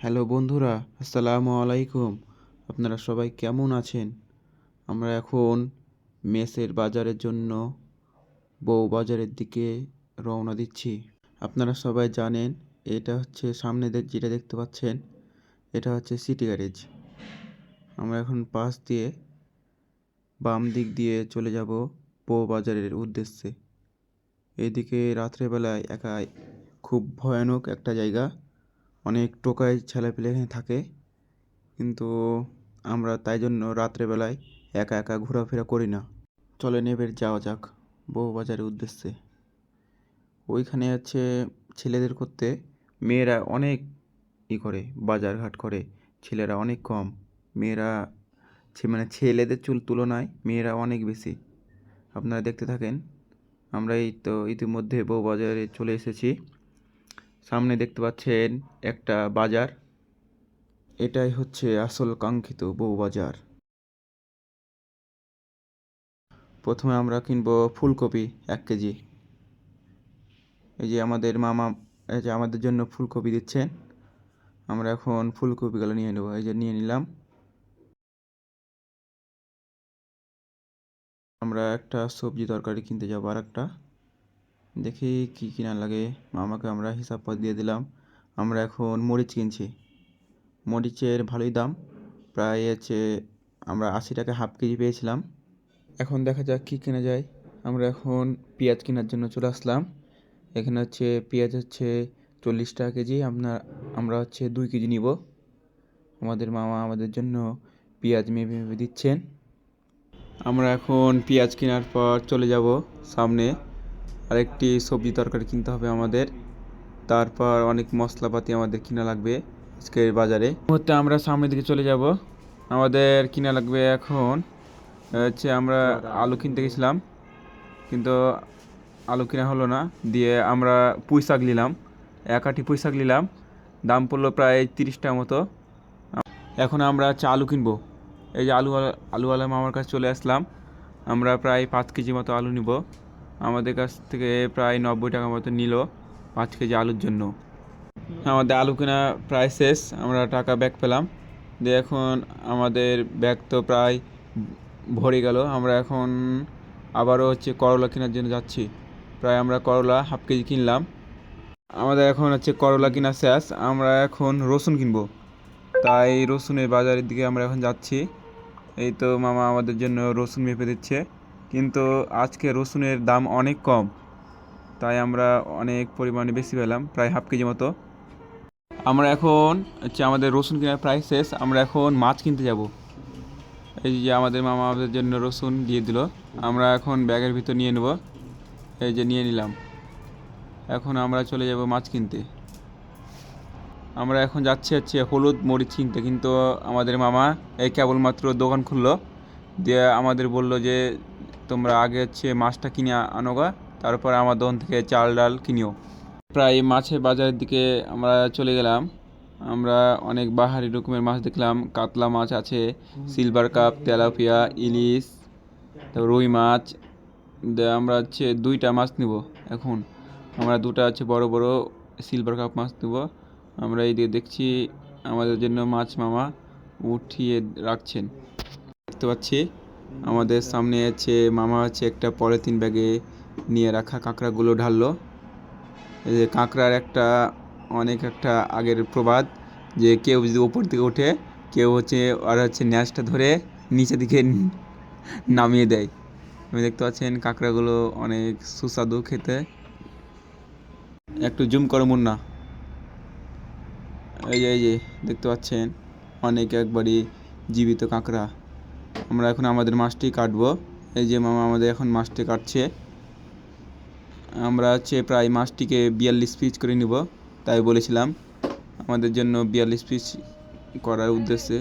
Hello বন্ধুরা, আসসালামু আলাইকুম। আপনারা সবাই কেমন আছেন? আমরা এখন মেসের বাজারের জন্য বউ বাজারের দিকে রওনা দিচ্ছি। আপনারা সবাই জানেন, এটা হচ্ছে সামনে যেটা দেখতে পাচ্ছেন, এটা হচ্ছে সিটি গ্যারেজ। আমরা এখন পাশ দিয়ে বাম দিক দিয়ে চলে যাব বউ বাজারের উদ্দেশ্যে। এদিকে রাত্রেবেলায় একাই খুব ভয়ানক একটা জায়গা, অনেক টোকাই ছেলেপেলে এখানে থাকে, কিন্তু আমরা তাই জন্য রাত্রেবেলায় একা একা ঘোরাফেরা করি না। চলেন এবার যাওয়া যাক বউবাজারের উদ্দেশ্যে। ওইখানে আছে ছেলেদের করতে, মেয়েরা অনেক করে বাজার ঘাট করে, ছেলেরা অনেক কম। মেয়েরা মানে ছেলেদের তুলনায় মেয়েরা অনেক বেশি। আপনারা দেখতে থাকেন। আমরা এই তো ইতিমধ্যে বউবাজারে চলে এসেছি। সামনে দেখতে পাচ্ছেন একটা বাজার, এটাই হচ্ছে আসল কাঙ্ক্ষিত বউবাজার। প্রথমে আমরা কিনবো ফুলকপি 1 কেজি। এই যে আমাদের মামা, এই যে আমাদের জন্য ফুলকপি দিচ্ছেন। আমরা এখন ফুলকপিগুলো নিয়ে নেবো। এই যে নিয়ে নিলাম। আমরা একটা সবজি তরকারি কিনতে যাবো, আর একটা দেখি কি কিনা লাগে। মামাকে আমরা হিসাব করে দিয়ে দিলাম। আমরা এখন মরিচ কিনছি। মরিচের ভালোই দাম, প্রায় আছে, আমরা 80 টাকা হাফ কেজি পেয়েছিলাম। এখন দেখা যাক কি কেনা যায়। আমরা এখন পেঁয়াজ কেনার জন্য চলে আসলাম। এখানে হচ্ছে পেঁয়াজ হচ্ছে 40 টাকা কেজি। আমরা হচ্ছে 2 কেজি নিব। আমাদের মামা আমাদের জন্য পেঁয়াজ মেপে মেপে দিচ্ছেন। আমরা এখন পেঁয়াজ কেনার পর চলে যাব সামনে, আরেকটি সবজি তরকারি কিনতে হবে আমাদের। তারপর অনেক মশলাপাতি আমাদের কিনা লাগবে আজকের বাজারে। মুহূর্তে আমরা সামনের দিকে চলে যাব। আমাদের কিনা লাগবে এখন হচ্ছে, আমরা আলু কিনতে গেছিলাম কিন্তু আলু কেনা হলো না, দিয়ে আমরা পুঁই শাক নিলাম। 1 আঁটি পুঁই শাক নিলাম, দাম পড়লো প্রায় 30 টাকা মতো। এখন আমরা আলু কিনবো। এই যে আলুওয়ালা মামার কাছে চলে আসলাম। আমরা প্রায় 5 কেজি মতো আলু নিব। আমাদের কাছ থেকে প্রায় 90 টাকা মতো নিল 5 কেজি আলুর জন্য। আমাদের আলু কেনা প্রায় শেষ, আমরা টাকা ব্যাক পেলাম। দিয়ে এখন আমাদের ব্যাগ তো প্রায় ভরে গেল। আমরা এখন আবারও হচ্ছে করলা কেনার জন্য যাচ্ছি। প্রায় আমরা করলা হাফ কেজি কিনলাম। আমাদের এখন হচ্ছে করলা কিনা শেষ, আমরা এখন রসুন কিনবো। তাই রসুনের বাজারের দিকে আমরা এখন যাচ্ছি। এই তো মামা আমাদের জন্য রসুন মেপে দিচ্ছে, কিন্তু আজকে রসুনের দাম অনেক কম, তাই আমরা অনেক পরিমাণে বেশি পেলাম, প্রায় হাফ কেজি মতো। আমরা এখন হচ্ছে আমাদের রসুন কেনার প্রায় শেষ, আমরা এখন মাছ কিনতে যাব। এই যে আমাদের মামা আমাদের জন্য রসুন দিয়ে দিল, আমরা এখন ব্যাগের ভিতর নিয়ে নেব। এই যে নিয়ে নিলাম। এখন আমরা চলে যাব মাছ কিনতে। আমরা এখন যাচ্ছি হচ্ছে হলুদ মরিচ কিনতে, কিন্তু আমাদের মামা এই কেবলমাত্র দোকান খুললো, দিয়ে আমাদের বলল যে তোমরা আগে হচ্ছে মাছটা কিনে আনোগা, তারপর আমার দোকান থেকে চাল ডাল কিনিও। প্রায় মাছের বাজারের দিকে আমরা চলে গেলাম। আমরা অনেক বাহারি রকমের মাছ দেখলাম। কাতলা মাছ আছে, সিলভার কাপ, তেলাপিয়া, ইলিশ, তারপর রুই মাছ। আমরা হচ্ছে 2টা মাছ নিব। এখন আমরা 2টা হচ্ছে বড় বড় সিলভার কাপ মাছ নেব। আমরা এই দিকে দেখছি আমাদের জন্য মাছ মামা উঠিয়ে রাখছেন। দেখতে পাচ্ছি আমাদের সামনে আছে মামা হচ্ছে একটা পলিথিন ব্যাগে নিয়ে রাখা কাঁকড়াগুলো ঢাললো। এই যে কাঁকড়ার একটা আগের প্রবাদ, যে কেউ যদি ওপর দিকে ওঠে, কেউ হচ্ছে আর হচ্ছে ন্যাসটা ধরে নিচে দিকে নামিয়ে দেয়। আপনি দেখতে পাচ্ছেন কাঁকড়াগুলো অনেক সুস্বাদু খেতে। একটু জুম করো মুন্না। এই যে দেখতে পাচ্ছেন অনেক একবারই জীবিত কাঁকড়া। আমরা এখন আমাদের মাছটি কাটবো। এই যে মামা আমাদের এখন মাছটি কাটছে। আমরা হচ্ছে প্রায় মাছটিকে 42 পিস করে নিব, তাই বলেছিলাম আমাদের জন্য 42 পিস করার উদ্দেশ্যে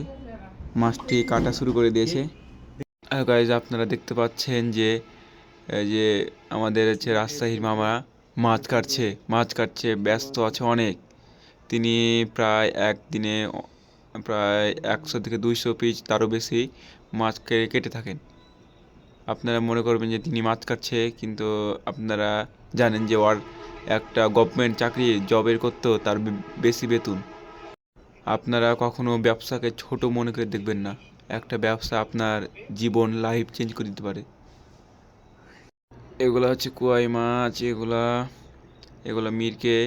মাছটি কাটা শুরু করে দিয়েছে। আর গাইজ আপনারা দেখতে পাচ্ছেন যে এই যে আমাদের হচ্ছে রাজশাহীর মামা মাছ কাটছে ব্যস্ত আছে অনেক। তিনি প্রায় একদিনে প্রায় 100 থেকে 200 পিস তারও বেশি মাছ কেটে থাকেন। আপনারা মনে করবেন যে তিনি মাছ কাটছে, কিন্তু আপনারা জানেন যে ওর একটা গভর্নমেন্ট চাকরি জবের করতেও তার বেশি বেতন। আপনারা কখনো ব্যবসাকে ছোট মনে করে দেখবেন না। একটা ব্যবসা আপনার জীবন লাইফ চেঞ্জ করে দিতে পারে। এগুলা হচ্ছে কুয়াই মাছ, এগুলা মিরকে।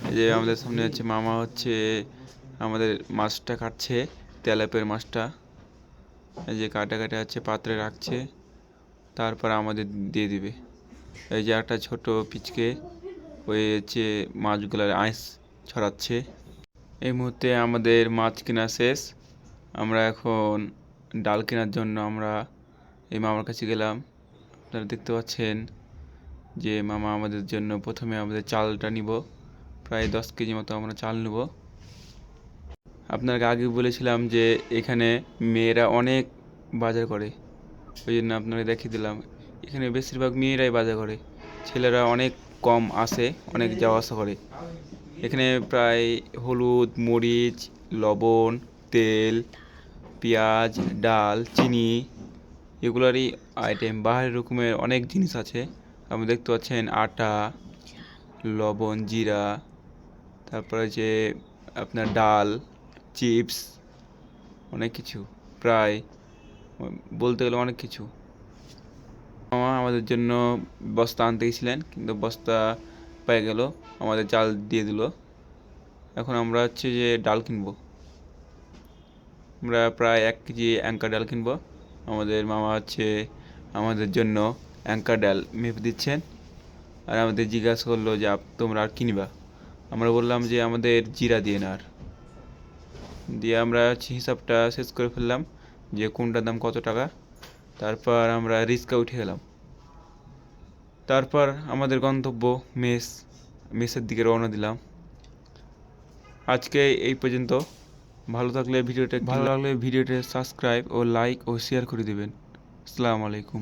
এই যে আমাদের সামনে হচ্ছে মামা হচ্ছে আমাদের মাছটা কাটছে, তেলাপিয়ার মাছটা। এই যে কাটা কাটা হচ্ছে পাত্রে রাখছে, তারপর আমাদের দিয়ে দিবে। এই যে একটা ছোট পিচকে ওই হচ্ছে মাছগুলার আঁশ ছড়াচ্ছে। এই মুহূর্তে আমাদের মাছ কেনা শেষ। আমরা এখন ডাল কেনার জন্য আমরা এই মামার কাছে গেলাম। আপনারা দেখতে পাচ্ছেন যে মামা আমাদের জন্য প্রথমে আমাদের চালটা নিব, প্রায় 10 কেজি মতো আমরা চাল নেব। আপনাকে আগে বলেছিলাম যে এখানে মেয়েরা অনেক বাজার করে, ওই জন্য আপনাকে দেখিয়ে দিলাম। এখানে বেশিরভাগ মেয়েরাই বাজার করে, ছেলেরা অনেক কম আসে, অনেক যাওয়া আসা করে। এখানে প্রায় হলুদ, মরিচ, লবণ, তেল, পেঁয়াজ, ডাল, চিনি এগুলারই আইটেম, বাহারি রকমের অনেক জিনিস আছে। আপনি দেখতে পাচ্ছেন আটা, লবণ, জিরা, তারপরে যে আপনার ডাল, চিপস, অনেক কিছু, প্রায় বলতে গেলে অনেক কিছু। মামা আমাদের জন্য বস্তা আনতে গেছিলেন, কিন্তু বস্তা পেয়ে গেল, আমাদের চাল দিয়ে দিল। এখন আমরা হচ্ছে যে ডাল কিনবো। আমরা প্রায় 1 কেজি অ্যাঙ্কার ডাল কিনবো। আমাদের মামা হচ্ছে আমাদের জন্য অ্যাঙ্কার ডাল মেপে দিচ্ছেন, আর আমাদের জিজ্ঞাসা করলো যে তোমরা আর কিনবা। আমরা বললাম যে আমাদের জিরা দিয়ে না। আর দিয়ে আমরা হিসাবটা শেষ করে ফেললাম যে কোনটার দাম কত টাকা। তারপর আমরা রিক্সা উঠে গেলাম। তারপর আমাদের গন্তব্য মেসের দিকে রওনা দিলাম। আজকে এই পর্যন্ত। ভালো লাগলে ভিডিওটা সাবস্ক্রাইব ও লাইক ও শেয়ার করে দেবেন। আসসালামু আলাইকুম।